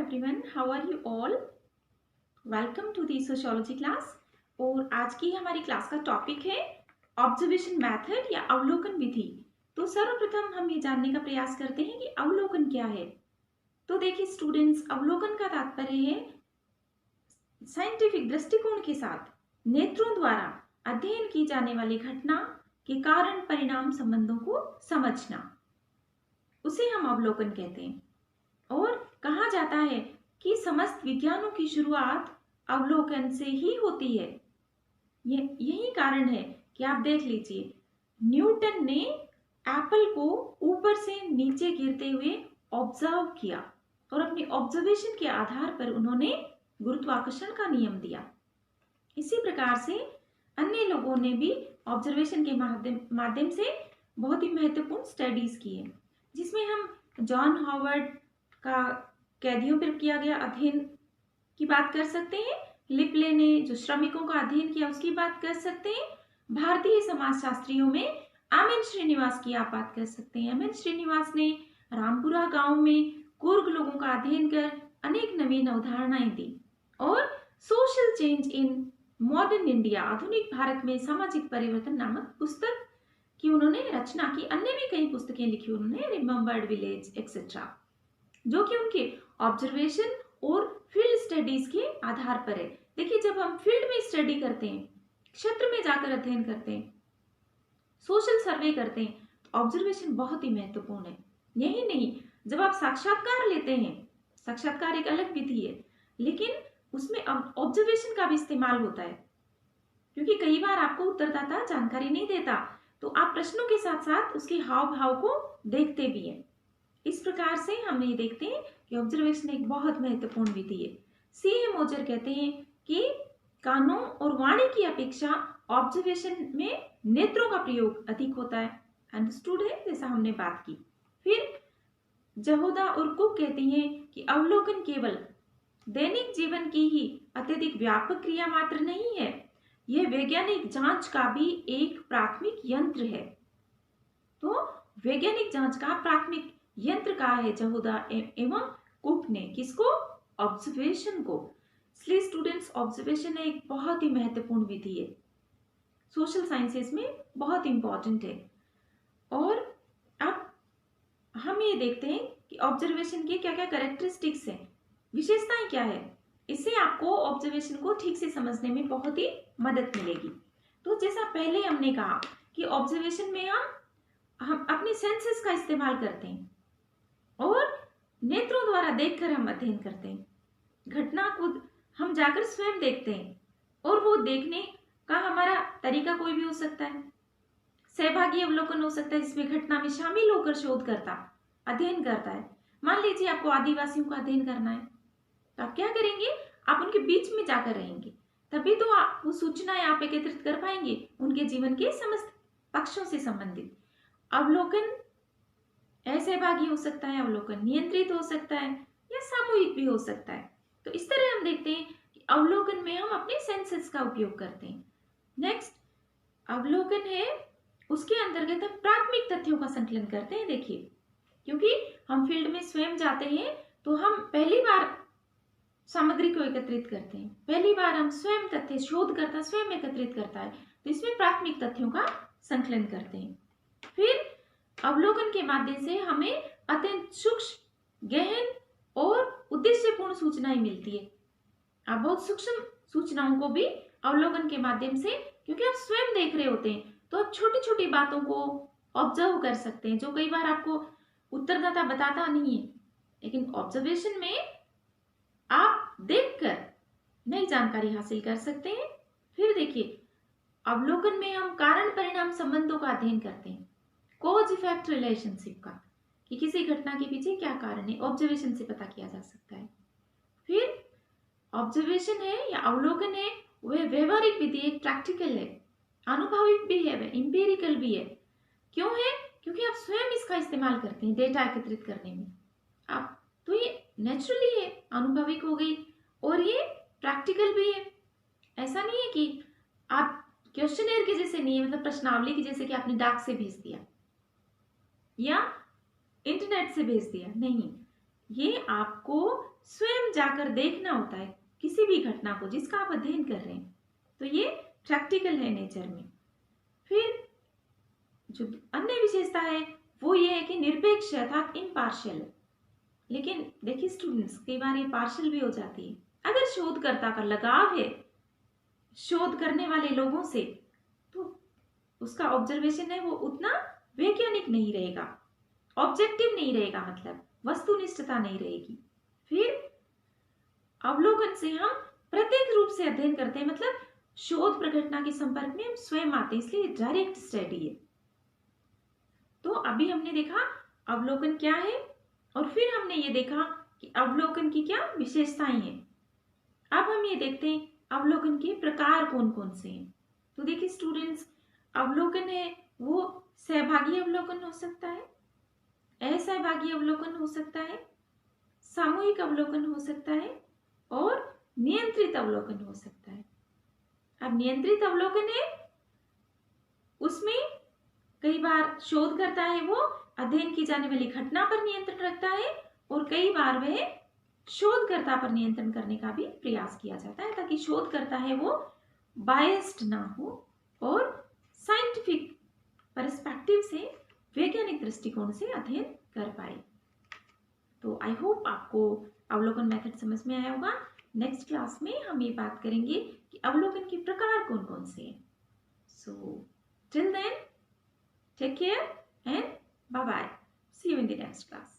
everyone, how are you all? Welcome to the sociology class। और आज की हमारी क्लास का टॉपिक है ऑब्जर्वेशन मेथड या अवलोकन विधि। तो सर्वप्रथम हम ये जानने का प्रयास करते हैं कि अवलोकन क्या है। तो देखिए स्टूडेंट्स, अवलोकन का तात्पर्य है साइंटिफिक दृष्टिकोण के साथ नेत्रों द्वारा अध्ययन की जाने वाली घटना के कारण परिणाम संबंधों को समझना, उसे हम अवलोकन कहते हैं। और कहा जाता है कि समस्त विज्ञानों की शुरुआत अवलोकन से ही होती है। यही कारण है कि आप देख लीजिए, न्यूटन ने एप्पल को ऊपर से नीचे गिरते हुए ऑब्जर्व किया और अपनी ऑब्जर्वेशन के आधार पर उन्होंने गुरुत्वाकर्षण का नियम दिया। इसी प्रकार से अन्य लोगों ने भी ऑब्जर्वेशन के माध्यम से बहुत ही महत्वपूर्ण स्टडीज की है, जिसमें हम जॉन हॉवर्ड का कैदियों पर किया गया अध्ययन की बात कर सकते हैं, लिपले ने जो श्रमिकों का अध्ययन किया उसकी बात कर सकते हैं, भारतीय समाजशास्त्रियों में एम.एन. श्रीनिवास की आप बात कर सकते हैं। एम.एन. श्रीनिवास ने रामपुरा गांव में कुर्ग लोगों का अध्ययन कर अनेक नवीन अवधारणाएं दी। और social change in modern India, आधुनिक भारत में सामाजिक परिवर्तन नामक पुस्तक की उन्होंने रचना की। अन्य भी कई पुस्तकें लिखी उन्होंने, रिमेम्बर्ड विलेज एक्सेट्रा, जो कि उनके ऑब्जर्वेशन और फील्ड स्टडीज के आधार पर है। देखिए, जब हम फील्ड में स्टडी करते हैं, क्षेत्र में जाकर अध्ययन करते हैं, सोशल सर्वे करते हैं, तो ऑब्जर्वेशन बहुत ही महत्वपूर्ण है। यही नहीं, जब आप साक्षात्कार लेते हैं, साक्षात्कार एक अलग विधि है, लेकिन उसमें ऑब्जर्वेशन का भी इस्तेमाल होता है, क्योंकि कई बार आपको उत्तरदाता जानकारी नहीं देता, तो आप प्रश्नों के साथ साथ उसके हाव भाव को देखते भी हैं। इस प्रकार से हम ये देखते हैं कि ऑब्जर्वेशन एक बहुत महत्वपूर्ण विधि है। C.A. मोजर कहते हैं कि कानों और वाणी की अपेक्षा ऑब्जर्वेशन में नेत्रों का प्रयोग अधिक होता है। अंडरस्टूड है, जैसा हमने बात की। फिर जहोदा और कुक कहते हैं कि अवलोकन केवल दैनिक जीवन की ही अत्यधिक व्यापक क्रिया मात्र नहीं है, यह वैज्ञानिक जांच का भी एक प्राथमिक यंत्र है। तो वैज्ञानिक जांच का प्राथमिक यंत्र कहा है जहोदा एवं कुक ने, किसको? ऑब्जर्वेशन को। इसलिए स्टूडेंट्स, ऑब्जर्वेशन एक बहुत ही महत्वपूर्ण विधि है, सोशल साइंसेस में बहुत इंपॉर्टेंट है। और अब हम ये देखते हैं कि ऑब्जर्वेशन के क्या क्या कैरेक्टरिस्टिक्स हैं, विशेषताएं क्या है। इससे आपको ऑब्जर्वेशन को ठीक से समझने में बहुत ही मदद मिलेगी। तो जैसा पहले हमने कहा कि ऑब्जर्वेशन में हम अपने सेंसेस का इस्तेमाल करते हैं और नेत्रों द्वारा देखकर हम अध्ययन करते हैं। घटना को हम जाकर स्वयं देखते हैं, और वो देखने का हमारा तरीका कोई भी हो सकता है। सहभागी अवलोकन हो सकता है, जिसमें घटना में शामिल होकर शोधकर्ता अध्ययन करता है। मान लीजिए आपको आदिवासियों का अध्ययन करना है, तो आप क्या करेंगे? आप उनके बीच में जाकर रहेंगे, तभी तो आप वो सूचनाएं आप एकत्रित कर पाएंगे, उनके जीवन के समस्त पक्षों से संबंधित। अवलोकन असहभागी हो सकता है, अवलोकन नियंत्रित हो सकता है, या सामूहिक भी हो सकता है। तो इस तरह हम देखते हैं कि अवलोकन में हम अपने सेंसेस का उपयोग करते हैं। नेक्स्ट अवलोकन है, उसके अंतर्गत हम प्राथमिक तथ्यों का संकलन करते हैं। देखिए, क्योंकि हम फील्ड में स्वयं जाते हैं, तो हम पहली बार सामग्री को एकत्रित करते हैं, पहली बार हम स्वयं तथ्य, शोधकर्ता स्वयं एकत्रित करता है, तो इसमें प्राथमिक तथ्यों का संकलन करते हैं। फिर अवलोकन के माध्यम से हमें अत्यंत सूक्ष्म, गहन और उद्देश्यपूर्ण सूचनाएं मिलती है। आप बहुत सूक्ष्म सूचनाओं को भी अवलोकन के माध्यम से, क्योंकि आप स्वयं देख रहे होते हैं, तो आप छोटी छोटी बातों को ऑब्जर्व कर सकते हैं, जो कई बार आपको उत्तरदाता बताता नहीं है, लेकिन ऑब्जर्वेशन में आप देखकर नई जानकारी हासिल कर सकते हैं। फिर देखिए, अवलोकन में हम कारण परिणाम संबंधों का अध्ययन करते हैं, कॉज इफेक्ट रिलेशनशिप का, कि किसी घटना के पीछे क्या कारण है, ऑब्जर्वेशन से पता किया जा सकता है। फिर ऑब्जर्वेशन है या अवलोकन है, वह व्यवहारिक विधि है, प्रैक्टिकल है, अनुभविक भी है, वह इंपेरिकल भी है। क्यों है? क्योंकि आप स्वयं इसका इस्तेमाल करते हैं डेटा एकत्रित करने में। आप तो ये नेचुरली है, अनुभविक हो गई, और ये प्रैक्टिकल भी है। ऐसा नहीं है कि आप क्वेश्चनर के जैसे नहीं है, मतलब प्रश्नावली के जैसे कि आपने डाक से भेज दिया या इंटरनेट से भेज दिया, नहीं, ये आपको स्वयं जाकर देखना होता है किसी भी घटना को जिसका आप अध्ययन कर रहे हैं। तो ये प्रैक्टिकल है नेचर में। फिर जो अन्य विशेषता है वो ये है कि निरपेक्ष अर्थात इम्पार्शियल है। लेकिन देखिए स्टूडेंट्स, कई बार ये पार्शियल भी हो जाती है। अगर शोधकर्ता का लगाव है शोध करने वाले लोगों से, तो उसका ऑब्जर्वेशन है वो उतना वैज्ञानिक नहीं रहेगा, ऑब्जेक्टिव नहीं रहेगा, मतलब वस्तुनिष्ठता नहीं रहेगी। फिर अवलोकन से हम प्रत्येक रूप से अध्ययन करते हैं, मतलब शोध प्रघटना के संपर्क में हम स्वयं आते हैं, इसलिए डायरेक्ट स्टडी है। तो अभी हमने देखा अवलोकन क्या है और फिर हमने ये देखा कि अवलोकन की क्या विशेषताएं हैं। अब हम ये देखते हैं अवलोकन के प्रकार कौन कौन से हैं। तो देखिए स्टूडेंट्स, अवलोकन है वो सहभागी अवलोकन हो सकता है, असहभागी अवलोकन हो सकता है, सामूहिक अवलोकन हो सकता है और नियंत्रित अवलोकन हो सकता है। अब नियंत्रित अवलोकन है उसमें कई बार शोधकर्ता है वो अध्ययन की जाने वाली घटना पर नियंत्रण रखता है और कई बार वह शोधकर्ता पर नियंत्रण करने का भी प्रयास किया जाता है ताकि शोधकर्ता है वो बायस्ड ना हो और साइंटिफिक पर्सपेक्टिव से, वैज्ञानिक दृष्टिकोण से अध्ययन कर पाए। तो आई होप आपको अवलोकन मेथड समझ में आया होगा। नेक्स्ट क्लास में हम ये बात करेंगे कि अवलोकन के प्रकार कौन कौन से हैं। So till then, take care and bye bye. See you in the next class.